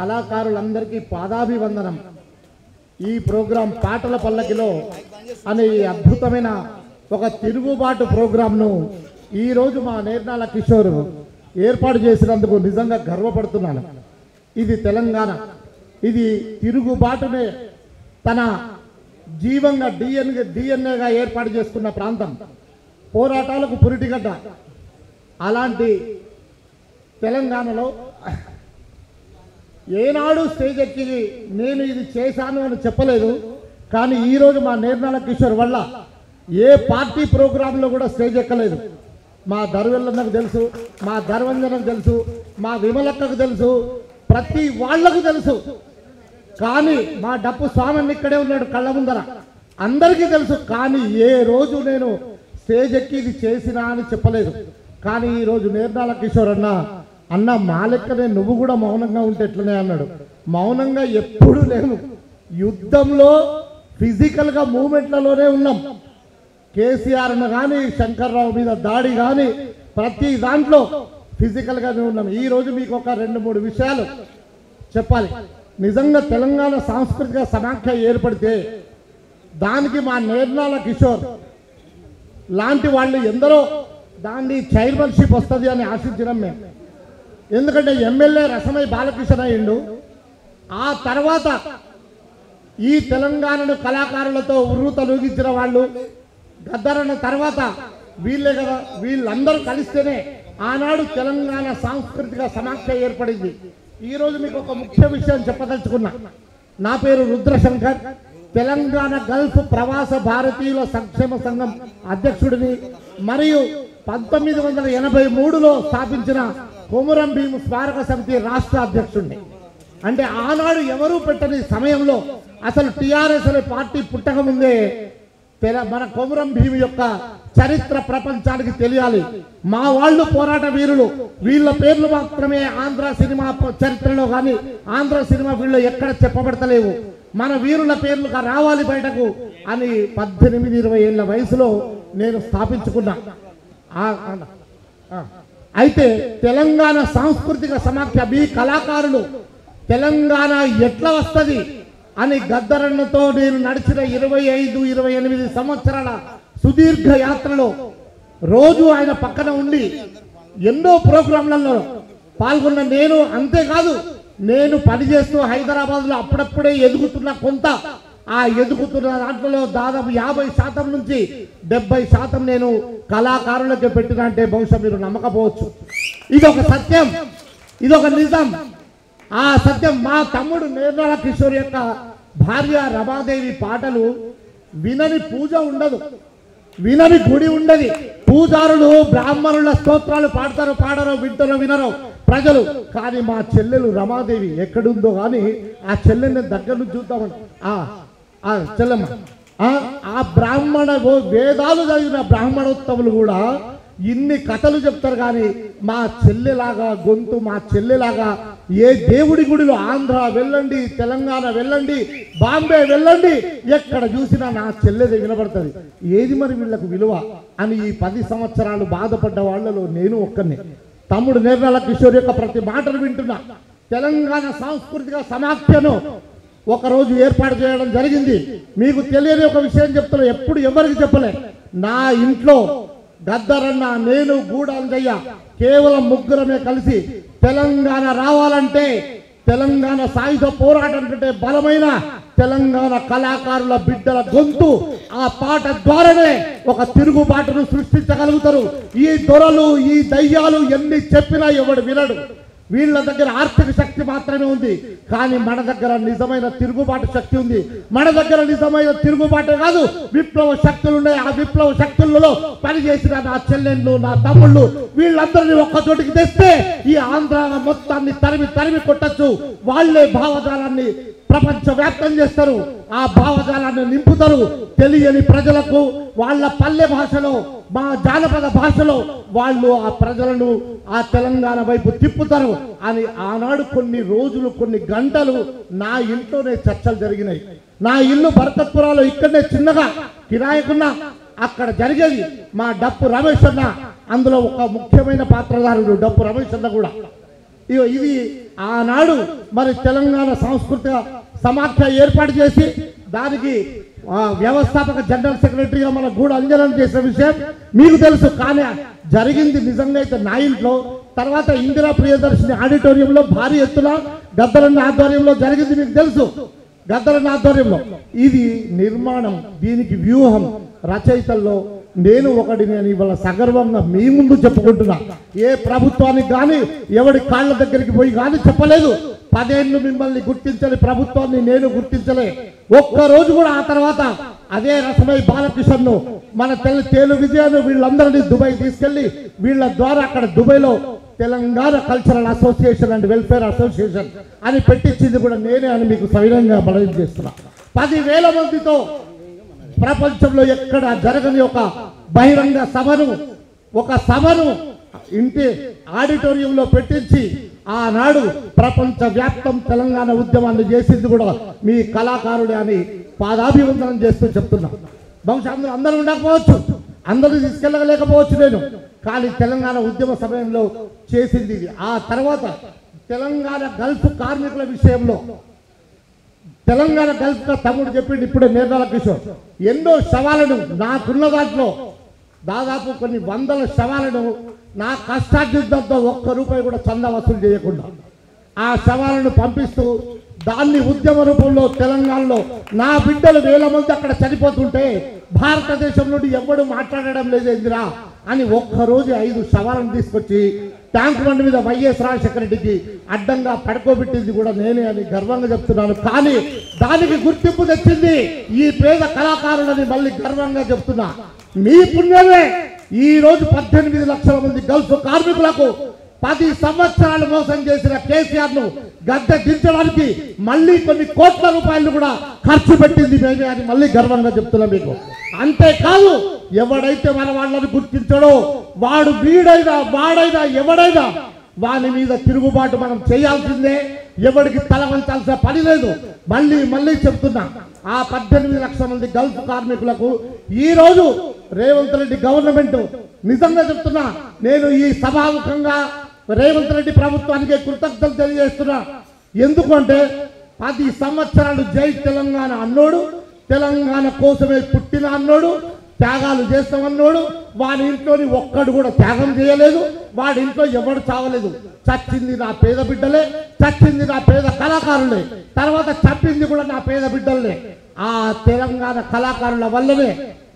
కళాకారులందరికీ పాదాభివందనం. ఈ ప్రోగ్రాం పాటల పల్లకిలో అనే ఈ అద్భుతమైన ఒక తిరుగుబాటు ప్రోగ్రాంను ఈరోజు మా నేర్నాల కిషోర్ ఏర్పాటు చేసినందుకు నిజంగా గర్వపడుతున్నాను. ఇది తెలంగాణ, ఇది తిరుగుబాటునే తన జీవంగా డిఎన్ఏగా ఏర్పాటు చేసుకున్న ప్రాంతం, పోరాటాలకు పురిటిగడ్డ. అలాంటి తెలంగాణలో ఏనాడు స్టేజ్ ఎక్కి నేను ఇది చేశాను అని చెప్పలేదు. కానీ ఈరోజు మా నేర్నాల కిషోర్ వల్ల ఏ పార్టీ ప్రోగ్రాంలో కూడా స్టేజ్ ఎక్కలేదు. మా దర్వెల్లన్నకు తెలుసు, మా ధర్వంజనకు తెలుసు, మా విమలక్కకు తెలుసు, ప్రతి వాళ్లకు తెలుసు. కానీ మా డప్పు స్వామి ఇక్కడే ఉన్నాడు కళ్ళ ముందర, అందరికీ తెలుసు. కానీ ఏ రోజు నేను స్టేజ్ ఎక్కి ఇది చేసినా అని చెప్పలేదు. కానీ ఈరోజు నేర్నాల కిషోర్ అన్న మా లెక్కనే నువ్వు కూడా మౌనంగా ఉంటే ఎట్లనే అన్నాడు. మౌనంగా ఎప్పుడు లేను. యుద్ధంలో ఫిజికల్గా మూమెంట్లలోనే ఉన్నాం. కేసీఆర్ను కానీ శంకర్రావు మీద దాడి కానీ ప్రతి దాంట్లో ఫిజికల్గానే ఉన్నాం. ఈరోజు మీకు ఒక 2-3 విషయాలు చెప్పాలి. నిజంగా తెలంగాణ సాంస్కృతిక సమాఖ్య ఏర్పడితే దానికి మా నేర్నాల కిషోర్ లాంటి వాళ్ళు ఎందరో దాన్ని చైర్మన్షిప్ వస్తుంది అని ఆశించడం మేము. ఎందుకంటే ఎమ్మెల్యే రసమై బాలకృష్ణ అయ్యిండు. ఆ తర్వాత ఈ తెలంగాణను కళాకారులతో ఉర్రూతలూగించిన వాళ్ళు గద్దరన్న తర్వాత వీళ్ళే కదా. వీళ్ళందరూ కలిస్తేనే ఆనాడు తెలంగాణ సాంస్కృతిక సమాఖ్య ఏర్పడింది. ఈరోజు మీకు ఒక ముఖ్య విషయం చెప్పదలుచుకున్నా. నా పేరు రుద్రశంకర్, తెలంగాణ గల్ఫ్ ప్రవాస భారతీయుల సంక్షేమ సంఘం అధ్యక్షుడిని, మరియు 1983లో స్థాపించిన కొమురం భీము స్మారక సమితి రాష్ట్ర అధ్యక్షుడిని. అంటే ఆనాడు ఎవరూ పెట్టని సమయంలో అసలు టీఆర్ఎస్ అనే పార్టీ పుట్టకముందే మన కొమురం భీము యొక్క చరిత్ర ప్రపంచానికి తెలియాలి. మా వాళ్ళు పోరాట వీరులు, వీళ్ళ పేర్లు మాత్రమే ఆంధ్ర సినిమా చరిత్రలో కానీ ఆంధ్ర సినిమా ఫీల్డ్లో ఎక్కడ చెప్పబడతలేవు. మన వీరుల పేర్లు రావాలి బయటకు అని 18-20 ఏళ్ల వయసులో నేను స్థాపించుకున్నా. అయితే తెలంగాణ సాంస్కృతిక సమాఖ్య మీ కళాకారులు తెలంగాణ ఎట్లా వస్తుంది అని గద్దరన్నతో నేను నడిచిన 25-28 సంవత్సరాల సుదీర్ఘ యాత్రలో రోజు ఆయన పక్కన ఉండి ఎన్నో ప్రోగ్రాంలలో పాల్గొన్న నేను. అంతేకాదు, నేను పనిచేస్తూ హైదరాబాద్లో అప్పుడప్పుడే ఎదుగుతున్న కొంత ఆ ఎదుగుతున్న దాంట్లో దాదాపు 50% నుంచి 70% నేను కళాకారులకే పెట్టిన అంటే బహుశా మీరు నమ్మకపోవచ్చు. ఇదొక సత్యం, ఇదొక నిజం. ఆ సత్యం మా తమ్ముడు నేర్నాల కిషోర్ యొక్క భార్య రమాదేవి పాటలు వినని పూజ ఉండదు, వినని గుడి ఉండదు. పూజారులు బ్రాహ్మణుల స్తోత్రాలు పాడరో వింటారో వినరో ప్రజలు. కానీ మా చెల్లెలు రమాదేవి ఎక్కడుందో కానీ ఆ చెల్లెని దగ్గర నుంచి చూద్దామని చెల్లెమ్మ ఆ బ్రాహ్మణ వేదాలు చదివిన బ్రాహ్మణోత్తములు కూడా ఇన్ని కథలు చెప్తారు. కానీ మా చెల్లెలాగా గొంతు, మా చెల్లెలాగా ఏ దేవుడి గుడిలో ఆంధ్ర వెళ్ళండి, తెలంగాణ వెళ్ళండి, బాంబే వెళ్ళండి, ఎక్కడ చూసినా నా చెల్లెదే వినబడుతుంది. ఏది మరి వీళ్ళకు విలువ అని ఈ 10 సంవత్సరాలు బాధపడ్డ వాళ్ళలో నేను ఒక్కరిని. తమ్ముడు నేర్నాల కిషోర్ యొక్క ప్రతి మాటను వింటున్నా. తెలంగాణ సాంస్కృతిక సమాఖ్యను ఒకరోజు ఏర్పాటు చేయడం జరిగింది. మీకు తెలియని ఒక విషయం చెప్తున్నా, ఎప్పుడు ఎవరికి చెప్పలే. నా ఇంట్లో గద్దరన్న, నేను, గూడాంజయ్య కేవలం ముగ్గురమే కలిసి తెలంగాణ రావాలంటే తెలంగాణ సాయుధ పోరాటం కంటే బలమైన తెలంగాణ కళాకారుల బిడ్డల గొంతు ఆ పాట ద్వారానే ఒక తిరుగుబాటును సృష్టించగలుగుతారు. ఈ దొరలు, ఈ దయ్యాలు ఎన్ని చెప్పినా ఎవడు వినడు. వీళ్ళ దగ్గర ఆర్థిక శక్తి మాత్రమే ఉంది, కానీ మన దగ్గర నిజమైన తిరుగుబాటు శక్తి ఉంది. మన దగ్గర నిజమైన తిరుగుబాటే కాదు, విప్లవ శక్తులు ఉన్నాయి. ఆ విప్లవ శక్తులలో పనిచేసిన నా చెల్లెళ్ళు, నా తమ్ముళ్ళు, వీళ్ళందరినీ ఒక్కచోటికి తెస్తే ఈ ఆంధ్ర మొత్తాన్ని తరిమి కొట్టచ్చు. వాళ్లే భావజాలాన్ని ప్రపంచవ్యాప్తం చేస్తారు, ఆ భావజాలాన్ని నింపుతారు. తెలియని ప్రజలకు వాళ్ళ పల్లె భాషలో, మా జానపద భాషలో వాళ్ళు ఆ ప్రజలను ఆ తెలంగాణ వైపు తిప్పుతారు అని ఆనాడు కొన్ని రోజులు, కొన్ని గంటలు నా ఇంట్లోనే చర్చలు జరిగినాయి. నా ఇల్లు బర్కత్పురాలో ఇక్కడనే చిన్నగా కిరాయకున్నా అక్కడ జరిగేది. మా డప్పు రమేష్ అన్న అందులో ఒక ముఖ్యమైన పాత్రధారుడు. డప్పు రమేష్ అన్న కూడా ఇది ఆనాడు మరి తెలంగాణ సాంస్కృతిక సమాఖ్య ఏర్పాటు చేసి దానికి వ్యవస్థాపక జనరల్ సెక్రటరీగా మన గూడ అంజనం చేసిన విషయం మీకు తెలుసు. కానీ జరిగింది నిజంగా అయితే నా ఇంట్లో. తర్వాత ఇందిరా ప్రియదర్శిని ఆడిటోరియంలో భారీ ఎత్తున గద్దరన్న ఆధ్వర్యంలో జరిగింది, మీకు తెలుసు. గద్దరన్న ఆధ్వర్యంలో ఇది నిర్మాణం, దీనికి వ్యూహం, రచయితల్లో నేను ఒకటిని అని ఇవాళ సగర్వంగా మీ ముందు చెప్పుకుంటున్నా. ఏ ప్రభుత్వానికి కానీ ఎవడి కాళ్ళ దగ్గరికి పోయి కానీ చెప్పలేదు. 10 ఏళ్ళు మిమ్మల్ని గుర్తించని ప్రభుత్వాన్ని నేను గుర్తించలే ఒక్కరోజు కూడా. ఆ తర్వాత అదే రసమై బాలకిషన్ను మన తేలు విజయాన్ని వీళ్ళందరినీ దుబాయ్ తీసుకెళ్లి వీళ్ళ ద్వారా అక్కడ దుబాయ్లో Telangana cultural association and welfare association అని పెట్టించింది కూడా నేనే అని మీకు సవినంగా మనవి చేస్తున్నా. 10,000 మందితో ప్రపంచంలో ఎక్కడ జరగని ఒక బహిరంగ సభను ఇంటి ఆడిటోరియంలో పెట్టించి ఆనాడు ప్రపంచ వ్యాప్తం తెలంగాణ ఉద్యమాన్ని చేసింది కూడా మీ కళాకారుడే అని పాదాభివందనం చేస్తూ చెప్తున్నా. బహుశా అందరూ ఉండకపోవచ్చు, అందరూ తీసుకెళ్ళలేకపోవచ్చు నేను, కానీ తెలంగాణ ఉద్యమ సమయంలో చేసింది ఇది. ఆ తర్వాత తెలంగాణ గల్ఫ్ కార్మికుల విషయంలో తెలంగాణ గల్ఫ్ తమ్ముడు చెప్పిండు ఇప్పుడే నిర్మల కిషోర్, ఎన్నో శవాలను నాకున్న దాంట్లో దాదాపు కొన్ని 100 శవాలను నా కష్టార్జితంతో ₹1 కూడా చందా వసూలు చేయకుండా ఆ శవాలను పంపిస్తూ దాన్ని ఉద్యమ రూపంలో తెలంగాణలో నా బిడ్డలు 1000 మంది అక్కడ చనిపోతుంటే భారతదేశం నుండి ఎవడు మాట్లాడడం లేదేందిరా అని ఒక్కరోజు 5 శవాలను తీసుకొచ్చి ట్యాంక్ బండి మీద వైఎస్ రాజశేఖర రెడ్డికి అడ్డంగా పడుకోబెట్టింది కూడా నేనే అని గర్వంగా చెప్తున్నాను. కానీ దానికి గుర్తింపు తెచ్చింది ఈ పేద కళాకారులని మళ్ళీ గర్వంగా చెప్తున్నా. మీ పుణ్యమే ఈ రోజు 18 లక్షల మంది గల్ఫ్ కార్మికులకు 10 సంవత్సరాలు మోసం చేసిన కేసీఆర్ ను గద్దె దించడానికి మళ్ళీ కొన్ని కోట్ల రూపాయలు కూడా ఖర్చు పెట్టింది మేమే అని మళ్ళీ గర్వంగా చెప్తున్నా మీకు. అంతేకాదు ఎవడైతే మన వాళ్ళని గుర్తించడో వాడు వీడైనా వాడైనా ఎవడైనా వాని మీద తిరుగుబాటు మనం చేయాల్సిందే, ఎవరికి తల వంచాల్సిన పని లేదు. మళ్ళీ చెప్తున్నా, ఆ 18 లక్షల మంది గల్ఫ్ కార్మికులకు ఈ రోజు రేవంత్ రెడ్డి గవర్నమెంట్ నిజంగా చెప్తున్నా, నేను ఈ సభాముఖంగా రేవంత్ రెడ్డి ప్రభుత్వానికి కృతజ్ఞతలు తెలియజేస్తున్నా. ఎందుకంటే 10 సంవత్సరాలు జై తెలంగాణ అన్నోడు, తెలంగాణ కోసమే పుట్టిన అన్నోడు, త్యాగాలు చేస్తామన్నోడు, వాడి ఇంట్లోని ఒక్కడు కూడా త్యాగం చేయలేదు, వాడి ఇంట్లో ఎవడు చావలేదు. చచ్చింది నా పేద బిడ్డలే, చచ్చింది నా పేద కళాకారులే, తర్వాత చంపింది కూడా నా పేద బిడ్డలే. ఆ తెలంగాణ కళాకారుల వల్లనే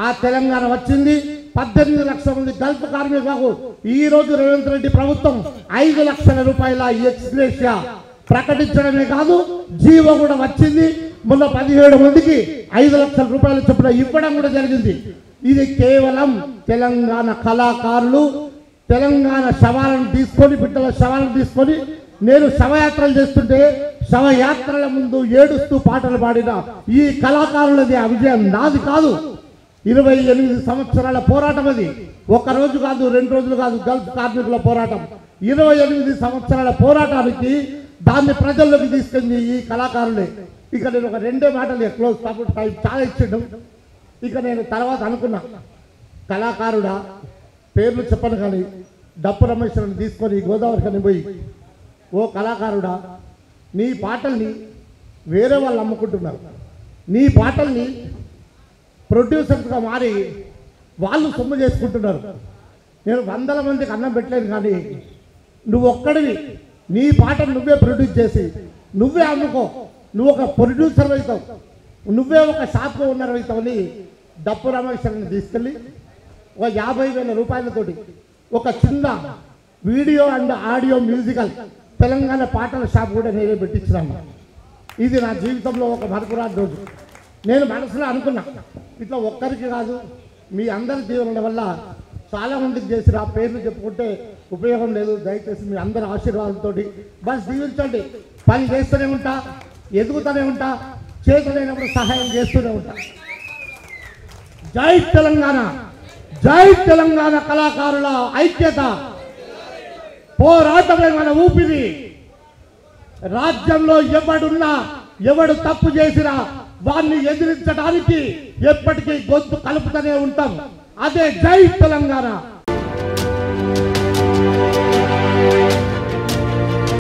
ఆ తెలంగాణ వచ్చింది. 18 లక్షల మంది గల్ఫ్ కార్మికులకు ఈ రోజు రేవంత్ రెడ్డి ప్రభుత్వం 5 లక్షల రూపాయల ఎక్స్గ్రేషియా ప్రకటించడమే కాదు, జీవో కూడా వచ్చింది. మొన్న 17 మందికి 5 లక్షల రూపాయలు చొప్పున ఇవ్వడం కూడా జరిగింది. ఇది కేవలం తెలంగాణ కళాకారులు తెలంగాణ శవాలను తీసుకొని, బిడ్డల శవాలను తీసుకొని నేను శవయాత్రలు చేస్తుంటే శవయాత్రల ముందు ఏడుస్తూ పాటలు పాడిన ఈ కళాకారులది ఆ విజయం నాది కాదు. 28 సంవత్సరాల పోరాటం అది. ఒక రోజు కాదు, 2 రోజులు కాదు, గల్ఫ్ కార్మికుల పోరాటం. 28 సంవత్సరాల పోరాటానికి దాన్ని ప్రజల్లోకి తీసుకెళ్ళి ఈ కళాకారులే. ఇక నేను ఒక 2 మాటలు క్లోజ్ టైం చాలా ఇచ్చిండు. ఇక నేను తర్వాత అనుకున్నా, కళాకారుడా పేర్లు చెప్పను కానీ డప్పు రమేశ్వరుని తీసుకొని గోదావరి కని పోయి, ఓ కళాకారుడా నీ పాటల్ని వేరే వాళ్ళు అమ్ముకుంటున్నారు, నీ పాటల్ని ప్రొడ్యూసర్స్గా మారి వాళ్ళు సొమ్ము చేసుకుంటున్నారు. నేను 100 మందికి అన్నం పెట్టలేను, కానీ నువ్వు ఒక్కడివి నీ పాటను నువ్వే ప్రొడ్యూస్ చేసి నువ్వే అమ్ముకో, నువ్వు ఒక ప్రొడ్యూసర్ అవుతావు, నువ్వే ఒక షాప్లో ఉన్నారు అవుతావని డప్పు రమేశ్వరుని తీసుకెళ్ళి ఒక 50,000 రూపాయలతోటి ఒక చిన్న video and audio musical Telangana పాటల షాప్ కూడా నేనే పెట్టించినాను. ఇది నా జీవితంలో ఒక మరపురాని రోజు. నేను మనసులో అనుకున్నా, ఇట్లా ఒక్కరికి కాదు మీ అందరి దీవెనల వల్ల చాలా మందికి చేసిన ఆ పేర్లు చెప్పుకుంటే ఉపయోగం లేదు. దయచేసి మీ అందరి ఆశీర్వాదంతో బస్ దీవించండి. పని చేస్తూనే ఉంటా, ఎదుగుతూనే ఉంటా, చేతులైనప్పుడు సహాయం చేస్తూనే ఉంటా. జై తెలంగాణ, జై తెలంగాణ కళాకారుల ఐక్యత, పోరాటమే మన ఊపిరి. రాజ్యంలో ఎవడున్నా ఎవడు తప్పు చేసినా వారిని ఎదిరించడానికి ఎప్పటికీ గొంతు కలుపుతూనే ఉంటాం. అదే జై తెలంగాణ.